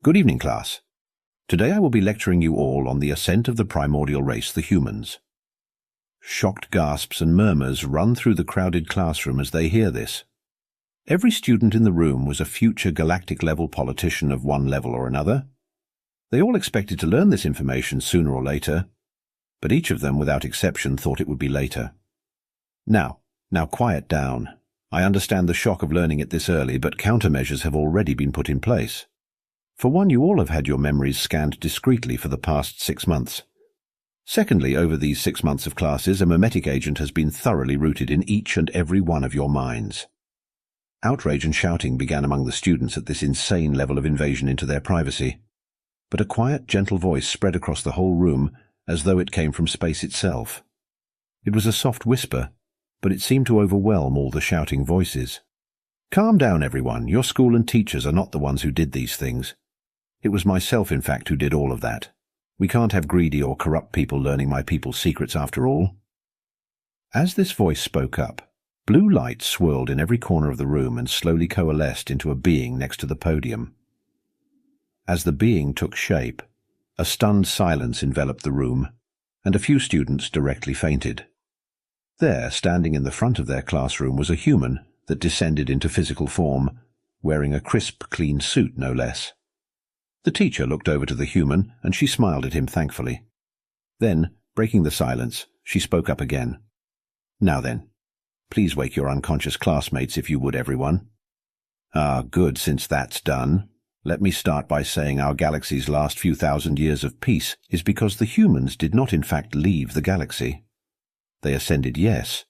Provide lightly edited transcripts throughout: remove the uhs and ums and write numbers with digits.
Good evening, class. Today I will be lecturing you all on the ascent of the primordial race, the humans. Shocked gasps and murmurs run through the crowded classroom as they hear this. Every student in the room was a future galactic-level politician of one level or another. They all expected to learn this information sooner or later, but each of them, without exception, thought it would be later. Now quiet down. I understand the shock of learning it this early, but countermeasures have already been put in place. For one, you all have had your memories scanned discreetly for the past 6 months. Secondly, over these 6 months of classes, a mimetic agent has been thoroughly rooted in each and every one of your minds. Outrage and shouting began among the students at this insane level of invasion into their privacy. But a quiet, gentle voice spread across the whole room as though it came from space itself. It was a soft whisper, but it seemed to overwhelm all the shouting voices. Calm down, everyone. Your school and teachers are not the ones who did these things. It was myself, in fact, who did all of that. We can't have greedy or corrupt people learning my people's secrets after all. As this voice spoke up, blue light swirled in every corner of the room and slowly coalesced into a being next to the podium. As the being took shape, a stunned silence enveloped the room, and a few students directly fainted. There, standing in the front of their classroom, was a human that descended into physical form, wearing a crisp, clean suit, no less. The teacher looked over to the human, and she smiled at him thankfully. Then, breaking the silence, she spoke up again. Now then, please wake your unconscious classmates if you would, everyone. Ah, good, since that's done. Let me start by saying our galaxy's last few thousand years of peace is because the humans did not in fact leave the galaxy. They ascended, yes,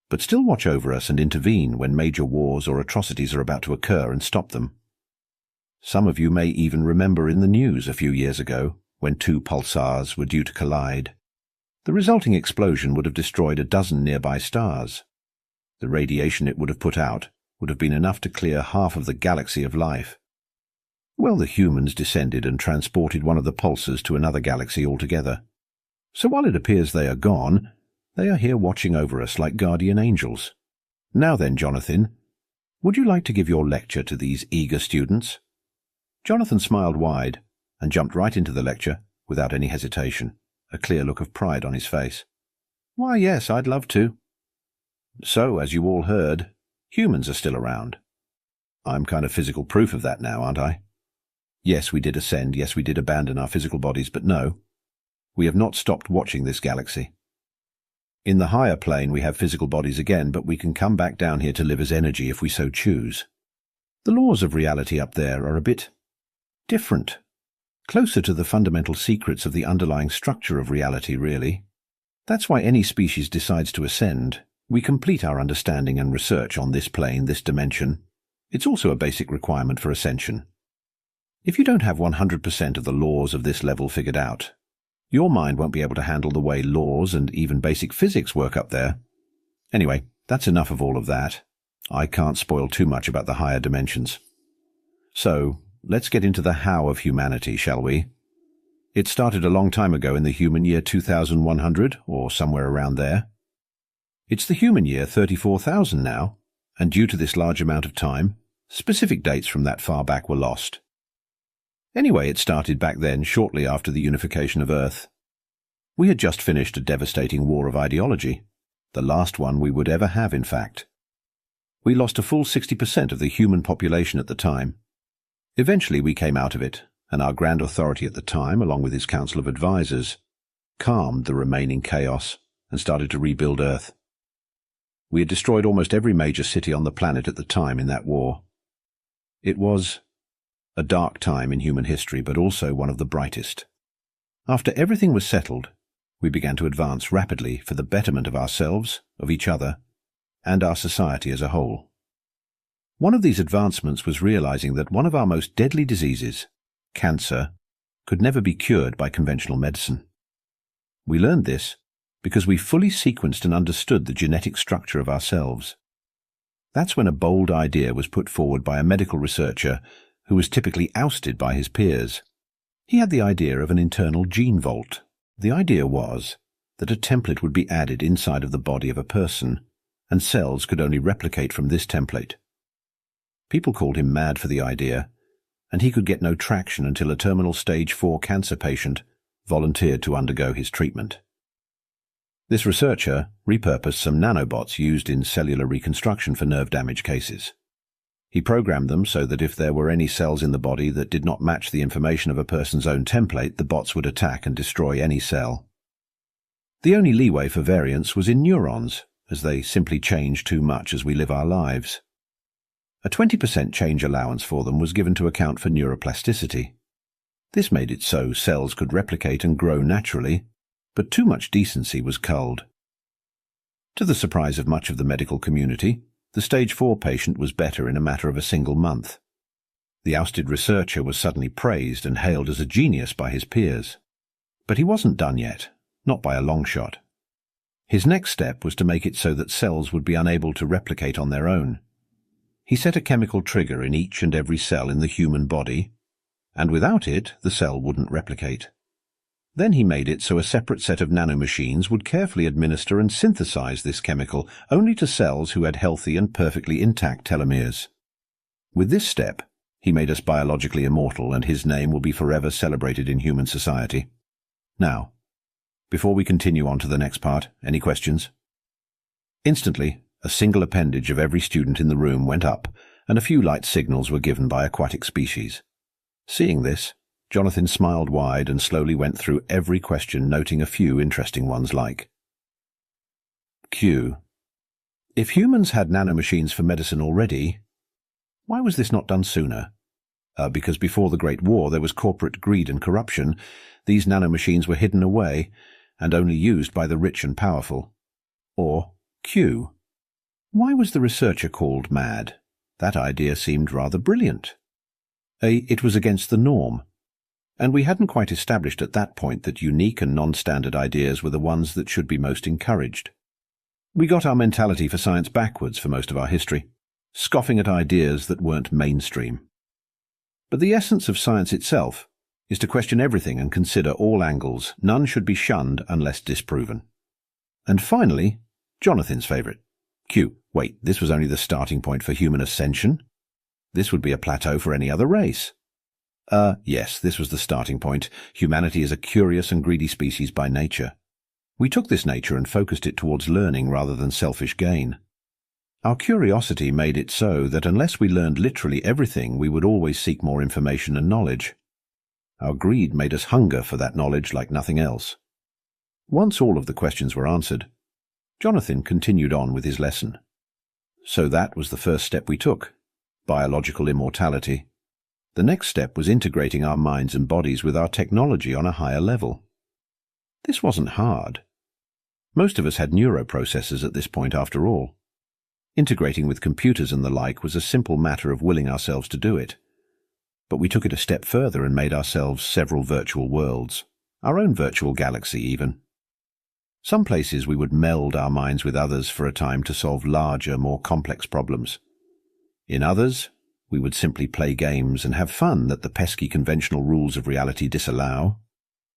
but still watch over us and intervene when major wars or atrocities are about to occur and stop them. Some of you may even remember in the news a few years ago, when 2 pulsars were due to collide. The resulting explosion would have destroyed a dozen nearby stars. The radiation it would have put out would have been enough to clear half of the galaxy of life. Well, the humans descended and transported one of the pulsars to another galaxy altogether. So while it appears they are gone, they are here watching over us like guardian angels. Now then, Jonathan, would you like to give your lecture to these eager students? Jonathan smiled wide and jumped right into the lecture without any hesitation, a clear look of pride on his face. Why, yes, I'd love to. So, as you all heard, humans are still around. I'm kind of physical proof of that now, aren't I? Yes, we did ascend, yes, we did abandon our physical bodies, but no, we have not stopped watching this galaxy. In the higher plane we have physical bodies again, but we can come back down here to live as energy if we so choose. The laws of reality up there are a bit different, closer to the fundamental secrets of the underlying structure of reality, really. That's why any species decides to ascend. We complete our understanding and research on this plane, this dimension. It's also a basic requirement for ascension. If you don't have 100% of the laws of this level figured out, your mind won't be able to handle the way laws and even basic physics work up there. Anyway, that's enough of all of that. I can't spoil too much about the higher dimensions. So, let's get into the how of humanity, shall we? It started a long time ago in the human year 2100, or somewhere around there. It's the human year 34,000 now, and due to this large amount of time, specific dates from that far back were lost. Anyway, it started back then, shortly after the unification of Earth. We had just finished a devastating war of ideology, the last one we would ever have, in fact. We lost a full 60% of the human population at the time. Eventually we came out of it, and our Grand Authority at the time, along with his Council of Advisors, calmed the remaining chaos and started to rebuild Earth. We had destroyed almost every major city on the planet at the time in that war. It was a dark time in human history, but also one of the brightest. After everything was settled, we began to advance rapidly for the betterment of ourselves, of each other, and our society as a whole. One of these advancements was realizing that one of our most deadly diseases, cancer, could never be cured by conventional medicine. We learned this because we fully sequenced and understood the genetic structure of ourselves. That's when a bold idea was put forward by a medical researcher who was typically ousted by his peers. He had the idea of an internal gene vault. The idea was that a template would be added inside of the body of a person, and cells could only replicate from this template. People called him mad for the idea, and he could get no traction until a terminal stage 4 cancer patient volunteered to undergo his treatment. This researcher repurposed some nanobots used in cellular reconstruction for nerve damage cases. He programmed them so that if there were any cells in the body that did not match the information of a person's own template, the bots would attack and destroy any cell. The only leeway for variance was in neurons, as they simply change too much as we live our lives. A 20% change allowance for them was given to account for neuroplasticity. This made it so cells could replicate and grow naturally, but too much decency was culled. To the surprise of much of the medical community, the stage 4 patient was better in a matter of a single month. The ousted researcher was suddenly praised and hailed as a genius by his peers. But he wasn't done yet, not by a long shot. His next step was to make it so that cells would be unable to replicate on their own. He set a chemical trigger in each and every cell in the human body, and without it, the cell wouldn't replicate. Then he made it so a separate set of nanomachines would carefully administer and synthesize this chemical only to cells who had healthy and perfectly intact telomeres. With this step, he made us biologically immortal, and his name will be forever celebrated in human society. Now, before we continue on to the next part, any questions? Instantly, a single appendage of every student in the room went up, and a few light signals were given by aquatic species. Seeing this, Jonathan smiled wide and slowly went through every question, noting a few interesting ones like Q. If humans had nanomachines for medicine already, why was this not done sooner? Because before the Great War there was corporate greed and corruption. These nanomachines were hidden away and only used by the rich and powerful. Or Q. Why was the researcher called mad? That idea seemed rather brilliant. It was against the norm, and we hadn't quite established at that point that unique and non-standard ideas were the ones that should be most encouraged. We got our mentality for science backwards for most of our history, scoffing at ideas that weren't mainstream. But the essence of science itself is to question everything and consider all angles. None should be shunned unless disproven. And finally, Jonathan's favourite. Q. Wait, this was only the starting point for human ascension? This would be a plateau for any other race. Yes, this was the starting point. Humanity is a curious and greedy species by nature. We took this nature and focused it towards learning rather than selfish gain. Our curiosity made it so that unless we learned literally everything, we would always seek more information and knowledge. Our greed made us hunger for that knowledge like nothing else. Once all of the questions were answered, Jonathan continued on with his lesson. So that was the first step we took, biological immortality. The next step was integrating our minds and bodies with our technology on a higher level. This wasn't hard. Most of us had neuroprocessors at this point after all. Integrating with computers and the like was a simple matter of willing ourselves to do it. But we took it a step further and made ourselves several virtual worlds, our own virtual galaxy even. Some places we would meld our minds with others for a time to solve larger, more complex problems. In others, we would simply play games and have fun that the pesky conventional rules of reality disallow,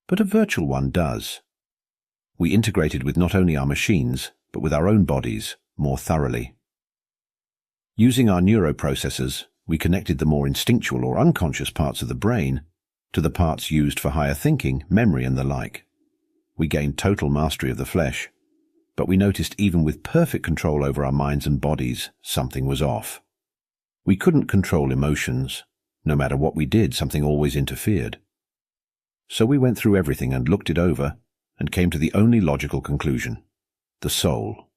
but a virtual one does. We integrated with not only our machines, but with our own bodies more thoroughly. Using our neuroprocessors, we connected the more instinctual or unconscious parts of the brain to the parts used for higher thinking, memory and the like. We gained total mastery of the flesh, but we noticed even with perfect control over our minds and bodies, something was off. We couldn't control emotions. No matter what we did, something always interfered. So we went through everything and looked it over and came to the only logical conclusion: the soul.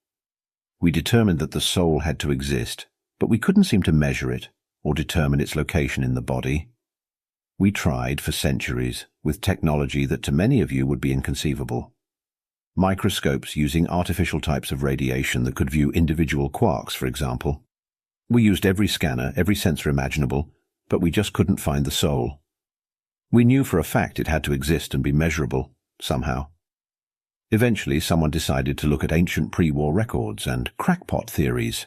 We determined that the soul had to exist, but we couldn't seem to measure it or determine its location in the body. We tried for centuries with technology that to many of you would be inconceivable. Microscopes using artificial types of radiation that could view individual quarks, for example. We used every scanner, every sensor imaginable, but we just couldn't find the soul. We knew for a fact it had to exist and be measurable, somehow. Eventually, someone decided to look at ancient pre-war records and crackpot theories.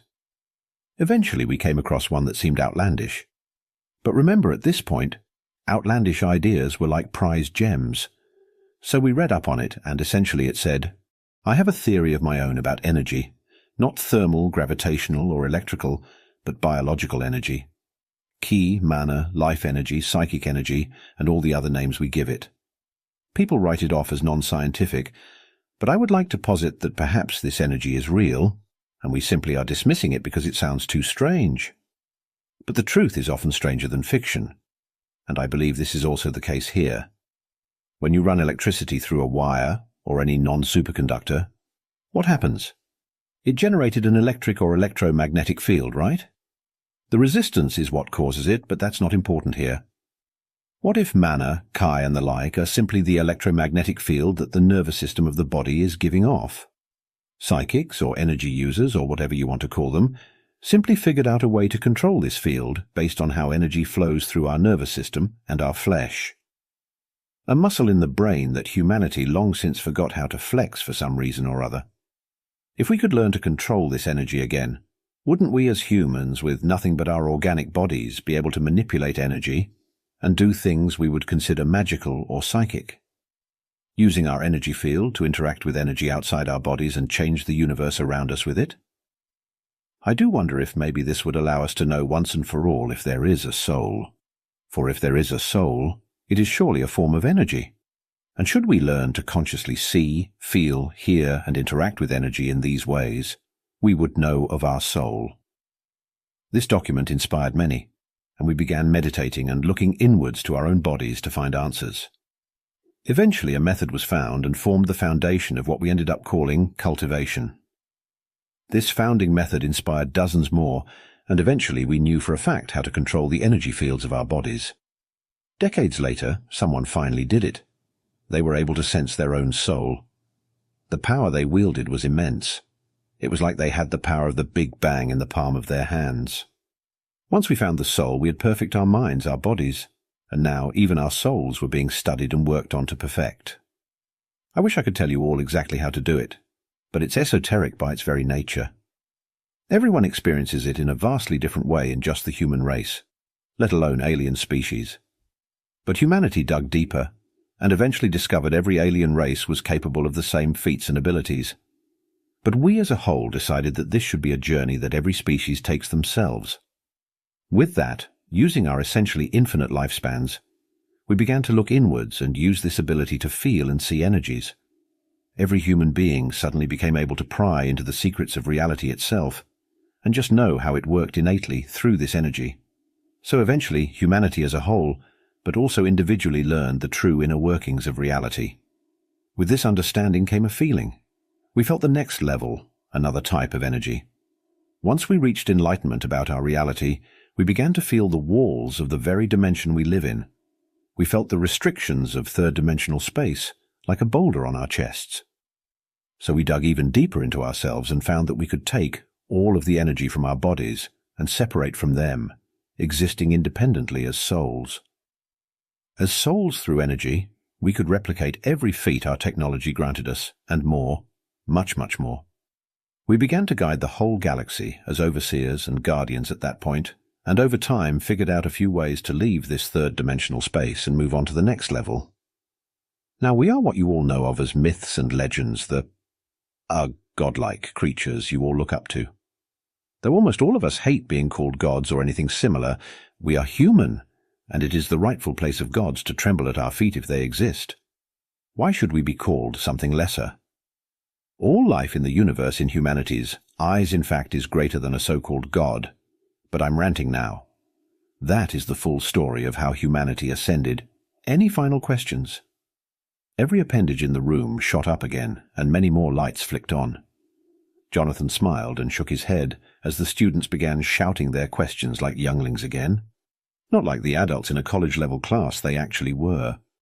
Eventually, we came across one that seemed outlandish. But remember, at this point, outlandish ideas were like prized gems. So we read up on it, and essentially it said, I have a theory of my own about energy, not thermal, gravitational, or electrical, but biological energy. Ki, mana, life energy, psychic energy, and all the other names we give it. People write it off as non-scientific, but I would like to posit that perhaps this energy is real, and we simply are dismissing it because it sounds too strange. But the truth is often stranger than fiction, and I believe this is also the case here. When you run electricity through a wire or any non-superconductor, what happens? It generated an electric or electromagnetic field, right? The resistance is what causes it, but that's not important here. What if mana, chi, and the like are simply the electromagnetic field that the nervous system of the body is giving off? Psychics, or energy users, or whatever you want to call them, simply figured out a way to control this field based on how energy flows through our nervous system and our flesh. A muscle in the brain that humanity long since forgot how to flex for some reason or other. If we could learn to control this energy again, wouldn't we as humans with nothing but our organic bodies be able to manipulate energy and do things we would consider magical or psychic? Using our energy field to interact with energy outside our bodies and change the universe around us with it? I do wonder if maybe this would allow us to know once and for all if there is a soul. For if there is a soul, it is surely a form of energy. And should we learn to consciously see, feel, hear, and interact with energy in these ways, we would know of our soul. This document inspired many, and we began meditating and looking inwards to our own bodies to find answers. Eventually a method was found and formed the foundation of what we ended up calling cultivation. This founding method inspired dozens more, and eventually we knew for a fact how to control the energy fields of our bodies. Decades later, someone finally did it. They were able to sense their own soul. The power they wielded was immense. It was like they had the power of the Big Bang in the palm of their hands. Once we found the soul, we had perfected our minds, our bodies, and now even our souls were being studied and worked on to perfect. I wish I could tell you all exactly how to do it, but it's esoteric by its very nature. Everyone experiences it in a vastly different way in just the human race, let alone alien species. But humanity dug deeper, and eventually discovered every alien race was capable of the same feats and abilities. But we as a whole decided that this should be a journey that every species takes themselves. With that, using our essentially infinite lifespans, we began to look inwards and use this ability to feel and see energies. Every human being suddenly became able to pry into the secrets of reality itself, and just know how it worked innately through this energy. So eventually, humanity as a whole, but also individually learned the true inner workings of reality. With this understanding came a feeling. We felt the next level, another type of energy. Once we reached enlightenment about our reality, we began to feel the walls of the very dimension we live in. We felt the restrictions of third-dimensional space, like a boulder on our chests. So we dug even deeper into ourselves and found that we could take all of the energy from our bodies and separate from them, existing independently as souls. As souls through energy, we could replicate every feat our technology granted us, and more, much, much more. We began to guide the whole galaxy as overseers and guardians at that point, and over time figured out a few ways to leave this third-dimensional space and move on to the next level. Now, we are what you all know of as myths and legends, the godlike creatures you all look up to. Though almost all of us hate being called gods or anything similar, we are human, and it is the rightful place of gods to tremble at our feet if they exist. Why should we be called something lesser? All life in the universe in humanity's eyes, in fact, is greater than a so-called god. But I'm ranting now. That is the full story of how humanity ascended. Any final questions? Every appendage in the room shot up again, and many more lights flicked on. Jonathan smiled and shook his head as the students began shouting their questions like younglings again. Not like the adults in a college-level class they actually were.